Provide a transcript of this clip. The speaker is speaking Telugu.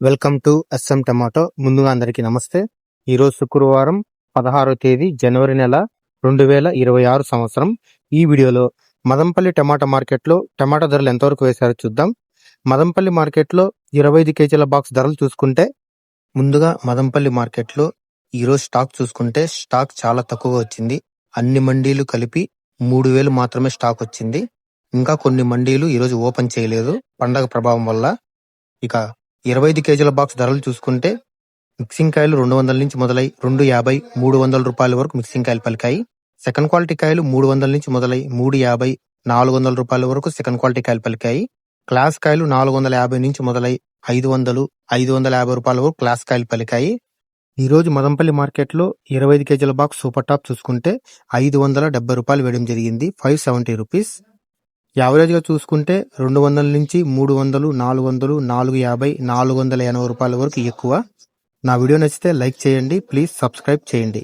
Welcome to S M tomato. ముందుగా అందరికీ నమస్తే. ఈరోజు శుక్రవారం 16వ తేదీ జనవరి నెల 2026 సంవత్సరం. ఈ వీడియోలో మదంపల్లి టమాటా మార్కెట్లో టమాటా ధరలు ఎంతవరకు వేశారో చూద్దాం. మదంపల్లి మార్కెట్లో 25 కేజీల బాక్స్ ధరలు చూసుకుంటే, ముందుగా మదంపల్లి మార్కెట్లో ఈరోజు స్టాక్ చూసుకుంటే స్టాక్ చాలా తక్కువగా వచ్చింది. అన్ని మండీలు కలిపి 3000 మాత్రమే స్టాక్ వచ్చింది. ఇంకా కొన్ని మండీలు ఈరోజు ఓపెన్ చేయలేదు పండగ ప్రభావం వల్ల. ఇక 25 కేజీల బాక్స్ ధరలు చూసుకుంటే మిక్సింగ్ కాయలు 200 నుంచి మొదలై 250, 300 రూపాయల వరకు మిక్సింగ్ కాయలు పలికాయి. సెకండ్ క్వాలిటీ కాయలు 300 నుంచి మొదలై 350, 400 రూపాయల వరకు సెకండ్ క్వాలిటీ కాయలు పలికాయి. క్లాస్ కాయలు 450 నుంచి మొదలై 500, 550 రూపాయల వరకు క్లాస్ కాయలు పలికాయి. ఈ రోజు మదంపల్లి మార్కెట్లో 25 కేజీల బాక్స్ సూపర్ టాప్ చూసుకుంటే 570 రూపాయలు వేయడం జరిగింది, 570 రూపీస్. యావరేజ్ గా చూసుకుంటే 200 నుంచి 300, 400, 450, 480 రూపాయల వరకు ఎక్కువ. నా వీడియో నచ్చితే లైక్ చేయండి, ప్లీజ్ సబ్స్క్రైబ్ చేయండి.